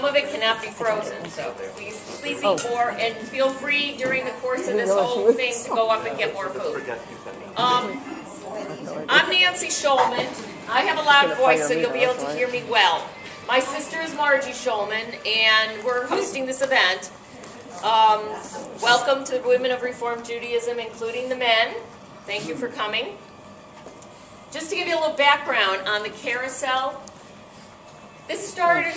some of it cannot be frozen, so please eat more, and feel free during the course of this whole thing to go up and get more food. I'm Nancy Shulman. I have a loud voice, so you'll be able to hear me well. My sister is Margie Shulman, and we're hosting this event. Welcome to the Women of Reformed Judaism, including the men. Thank you for coming. Just to give you a little background on the carousel, this started,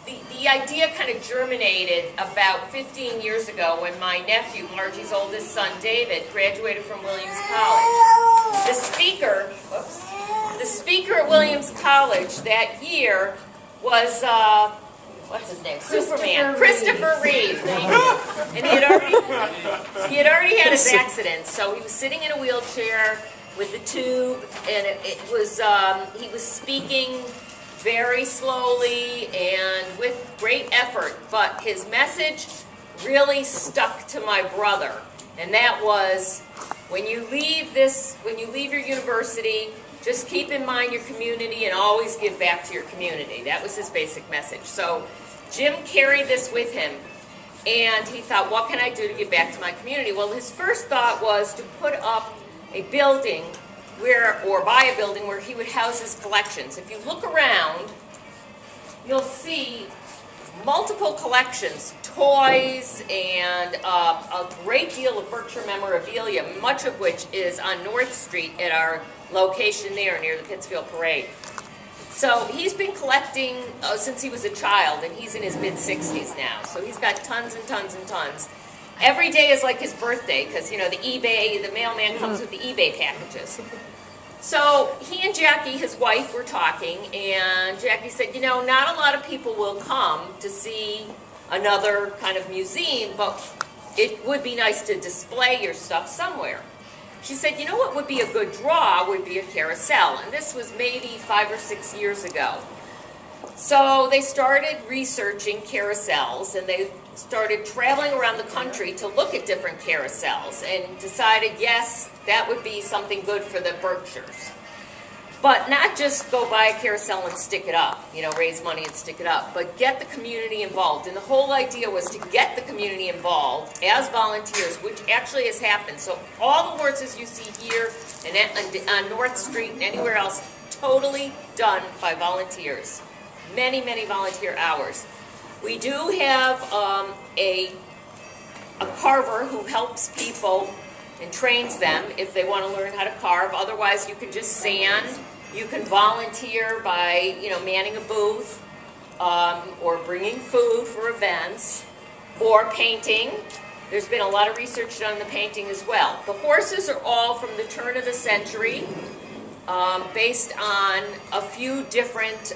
the idea kind of germinated about 15 years ago when my nephew, Margie's oldest son, David, graduated from Williams College. The speaker at Williams College that year was, what's his name? Superman. Christopher Reeve. And he had already had his accident, so he was sitting in a wheelchair with the tube, and he was speaking very slowly and with great effort, but his message really stuck to my brother, and that was, when you leave your university, just keep in mind your community and always give back to your community. That was his basic message. So Jim carried this with him, and he thought, what can I do to give back to my community? Well, his first thought was to put up a building buy a building where he would house his collections. If you look around, you'll see multiple collections, toys, and a great deal of Berkshire memorabilia, much of which is on North Street at our location there near the Pittsfield Parade. So he's been collecting since he was a child, and he's in his mid-60s now. So he's got tons and tons and tons. Every day is like his birthday because, you know, the mailman comes with the eBay packages. So he and Jackie, his wife, were talking, and Jackie said, you know, not a lot of people will come to see another kind of museum, but it would be nice to display your stuff somewhere. She said, you know what would be a good draw would be a carousel, and this was maybe 5 or 6 years ago. So they started researching carousels, and they started traveling around the country to look at different carousels and decided, yes, that would be something good for the Berkshires. But not just go buy a carousel and stick it up, you know, raise money and stick it up, but get the community involved. And the whole idea was to get the community involved as volunteers, which actually has happened. So all the horses you see here and on North Street and anywhere else, totally done by volunteers. Many, many volunteer hours. We do have a carver who helps people and trains them if they want to learn how to carve. Otherwise, you can just sand. You can volunteer by, you know, manning a booth or bringing food for events or painting. There's been a lot of research done on the painting as well. The horses are all from the turn of the century, based on a few different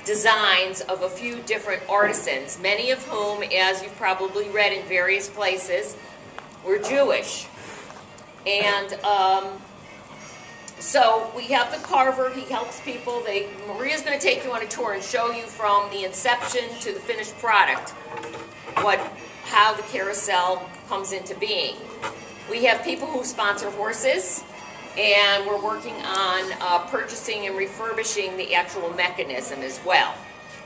designs of a few different artisans, many of whom, as you've probably read in various places, were Jewish. And so we have the carver. He helps people. Maria's going to take you on a tour and show you from the inception to the finished product how the carousel comes into being. We have people who sponsor horses, and we're working on purchasing and refurbishing the actual mechanism as well.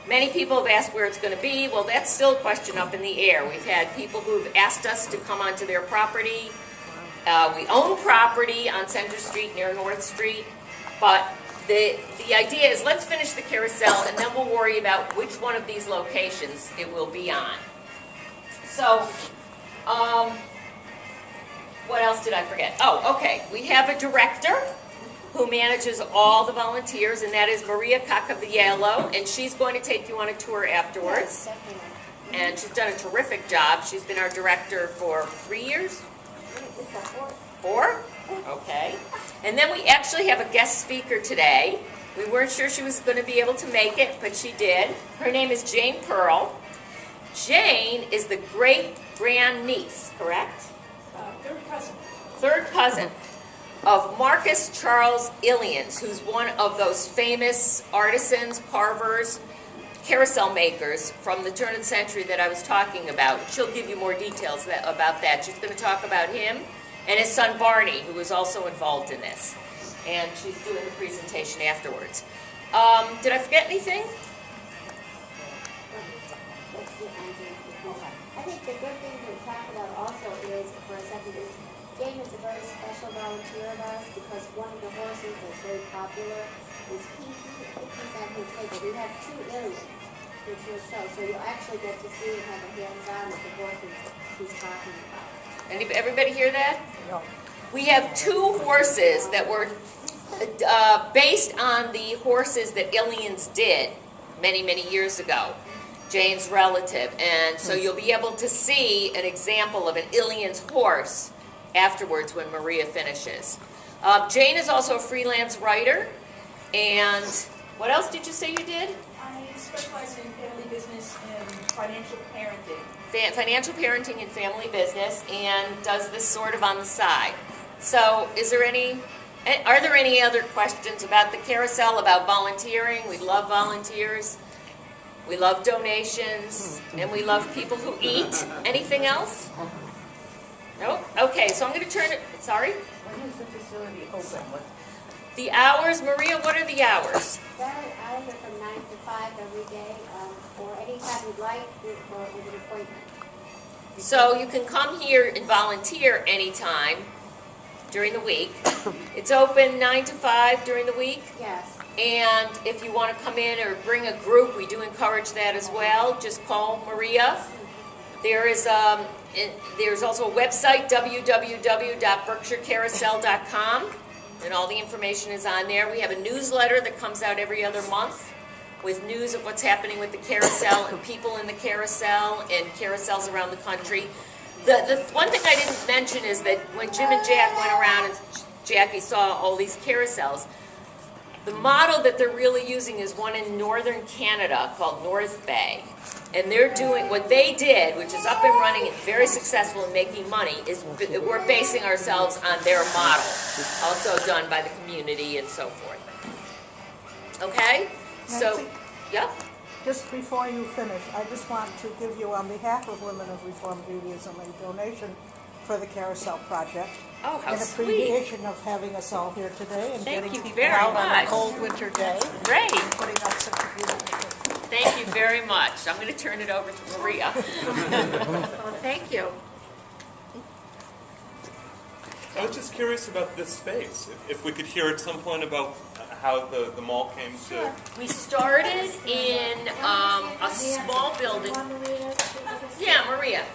Many people have asked where it's going to be. Well, that's still a question up in the air. We've had people who've asked us to come onto their property. We own property on Center Street near North Street, but the idea is let's finish the carousel and then we'll worry about which one of these locations it will be on. So, what else did I forget? Oh, okay. We have a director who manages all the volunteers, and that is Maria Cacaviello, and she's going to take you on a tour afterwards. And she's done a terrific job. She's been our director for 3 years? 4? Okay. And then we actually have a guest speaker today. We weren't sure she was going to be able to make it, but she did. Her name is Jane Pearl. Jane is the great-grandniece, correct? Third cousin of Marcus Charles Illians, who's one of those famous artisans, carvers, carousel makers from the turn of the century that I was talking about. She'll give you more details about that. She's going to talk about him and his son Barney, who is also involved in this. And she's doing the presentation afterwards. Did I forget anything? I think the good thing to talk about also is, for a second, is Jane is a very special volunteer of ours because one of the horses that's very popular is he's on his table. We have 2 aliens, which will show. So you'll actually get to see and have a hands-on with the horses he's talking about. Everybody hear that? No. We have 2 horses that were based on the horses that aliens did many, many years ago. Jane's relative, and so you'll be able to see an example of an alien's horse afterwards when Maria finishes. Jane is also a freelance writer, and what else did you say you did? I specialize in family business and financial parenting. Financial parenting and family business, and does this sort of on the side. So are there any other questions about the carousel, about volunteering? We love volunteers. We love donations, and we love people who eat. Anything else? Nope. Okay, so I'm going to turn it, sorry? When is the facility open? The hours, Maria, what are the hours? Saturday hours are from 9 to 5 every day, or anytime you'd like with an appointment. So you can come here and volunteer anytime during the week. It's open 9 to 5 during the week. Yes. And if you want to come in or bring a group, we do encourage that as well. Just call Maria. There's also a website, www.berkshirecarousel.com, and all the information is on there. We have a newsletter that comes out every other month with news of what's happening with the carousel and people in the carousel and carousels around the country. The one thing I didn't mention is that when Jim and Jack went around and Jackie saw all these carousels, the model that they're really using is one in northern Canada called North Bay. And they're doing, what they did, which is up and running and very successful in making money, is we're basing ourselves on their model, also done by the community and so forth. Okay? So, yeah? Just before you finish, I just want to give you, on behalf of Women of Reformed Judaism, a donation for the Carousel Project. Oh, how in sweet. appreciation of having us all here today and Thank getting you people very out on much. a cold winter day. Great. And putting out such a beautiful thing. Thank you very much. I'm going to turn it over to Maria. Well, thank you. I was just curious about this space. If we could hear at some point about how the mall came to... We started in a small building. Yeah, Maria.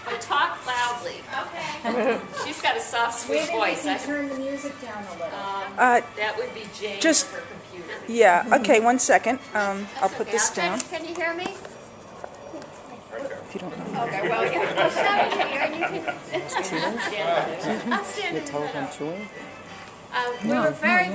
But talk loudly. Okay. She's got a soft, sweet voice. Turn the music down a little. That would be Jane just- for her computer. Yeah, okay, one second. I'll put this down. Can you hear me? If you don't know. Okay, well, yeah. Push down here and you can... I'll stand in the middle. We were very,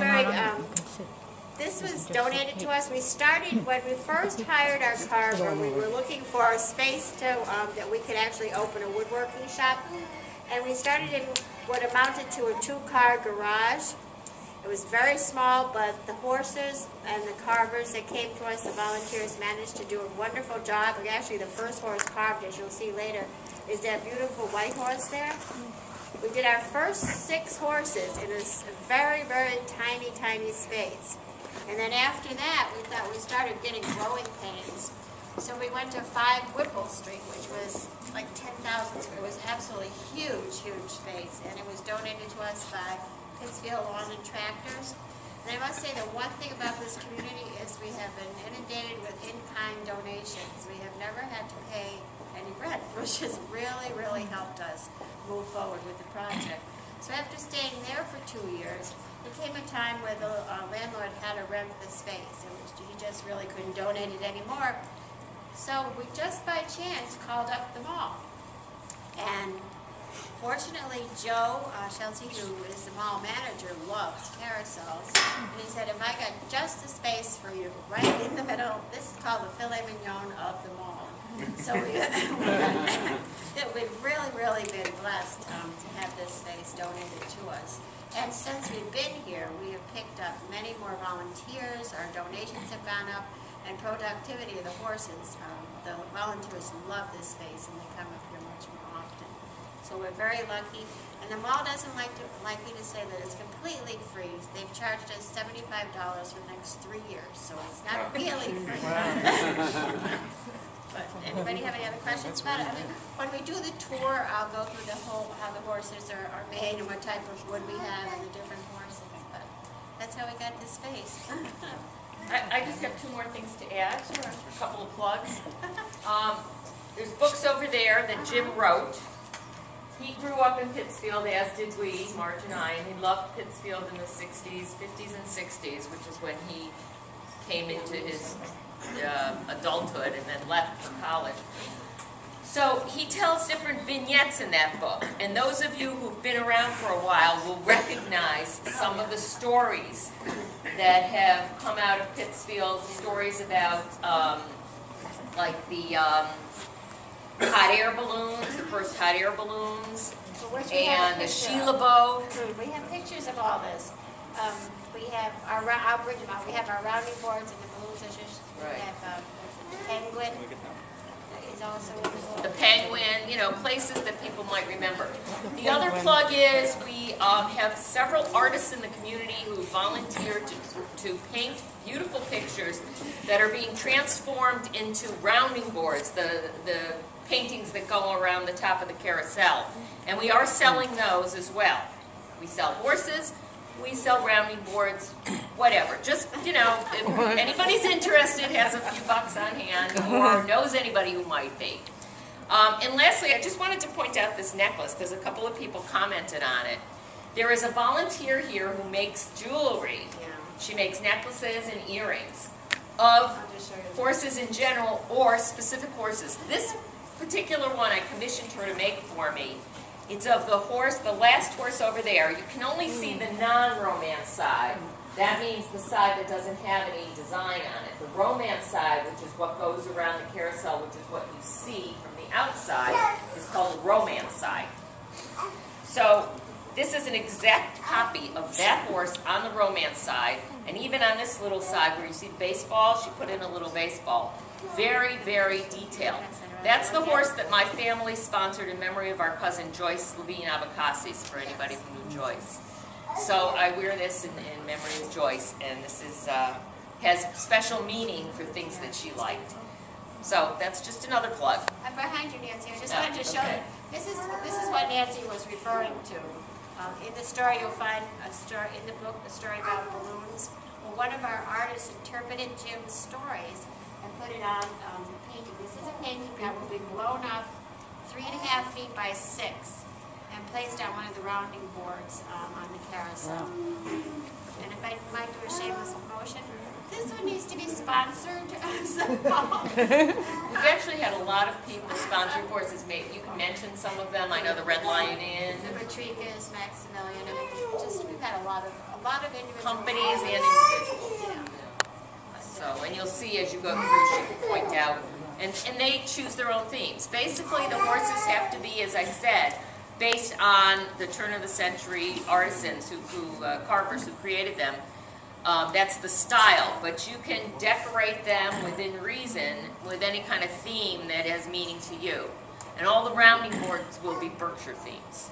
this was donated to us. We started, when we first hired our carver, we were looking for a space to, that we could actually open a woodworking shop. And we started in what amounted to a 2-car garage. It was very small, but the horses and the carvers that came to us, the volunteers, managed to do a wonderful job. And actually, the first horse carved, as you'll see later, is that beautiful white horse there. We did our first 6 horses in a very, very tiny, tiny space. And then after that, we thought we started getting growing pains. So we went to 5 Whipple Street, which was like 10,000 square. It was absolutely huge, huge space. And it was donated to us by Pittsfield Lawn and Tractors. And I must say the one thing about this community is we have been inundated with in-kind donations. We have never had to pay any rent, which has really, really helped us move forward with the project. So after staying there for 2 years, there came a time where the landlord had to rent the space, and he just really couldn't donate it anymore. So we just by chance called up the mall. And fortunately, Joe Shelty, who is the mall manager, loves carousels. And he said, if I got just a space for you right in the middle, this is called the filet mignon of the mall. So we've really, really been blessed to have this space donated to us. And since we've been here, we have picked up many more volunteers. Our donations have gone up, and productivity of the horses. The volunteers love this space, and they come up here much more often. So we're very lucky. And the mall doesn't like me to say that it's completely free. They've charged us $75 for the next 3 years, so it's not really free. But Anybody have any other questions about it? I mean, when we do the tour, I'll go through the whole, how the horses are made and what type of wood we have and the different horses, but that's how we got this space. I just have two more things to add, a couple of plugs. There's books over there that Jim wrote. He grew up in Pittsfield, as did we, Marge and I, and he loved Pittsfield in the 60s, 50s and 60s, which is when he came into his adulthood and then left for college. So he tells different vignettes in that book, and those of you who've been around for a while will recognize some of the stories that have come out of Pittsfield, stories about like the hot air balloons, the first hot air balloons, and the Sheila boat. We have pictures of all this. We have our, I'll bring them out. We have our rounding boards and the balloons. We Right. have the penguin. Is also in the book. The Penguin, you know, places that people might remember. The other plug is we have several artists in the community who volunteered to paint beautiful pictures that are being transformed into rounding boards, the paintings that go around the top of the carousel. And we are selling those as well. We sell horses, we sell rounding boards, whatever. Just, you know, if anybody's interested, has a few bucks on hand, or knows anybody who might be. And lastly, I just wanted to point out this necklace, because a couple of people commented on it. There is a volunteer here who makes jewelry. Yeah. She makes necklaces and earrings of horses in general, or specific horses. This particular one I commissioned her to make for me. It's of the horse, the last horse over there. You can only see the non-romance side. That means the side that doesn't have any design on it. The romance side, which is what goes around the carousel, which is what you see from the outside, is called the romance side. So this is an exact copy of that horse on the romance side, and even on this little side where you see the baseball, she put in a little baseball. Very, very detailed. That's the horse that my family sponsored in memory of our cousin Joyce Levine Abacasis, for anybody who knew Joyce. So I wear this in memory of Joyce, and this is has special meaning for things that she liked. So that's just another plug. I'm behind you, Nancy. I just Yeah, wanted to show okay. you. This is what Nancy was referring to. In the story, you'll find a story in the book, a story about balloons. Well, one of our artists interpreted Jim's stories and put it on the painting. This is a painting that will be blown up 3.5 feet by 6 and placed on one of the rounding boards on the carousel. And if I might do a shameless promotion, this one needs to be sponsored. We've actually had a lot of people sponsor horses. Maybe you can mention some of them. I know the Red Lion Inn, The Rodriguez, Maximilian, I mean, we've had a lot of individual companies and individuals. So, and you'll see as you go through, she can point out, and they choose their own themes. Basically, the horses have to be, as I said, based on the turn of the century artisans carvers who created them. That's the style, but you can decorate them within reason with any kind of theme that has meaning to you. And all the rounding boards will be Berkshire themes.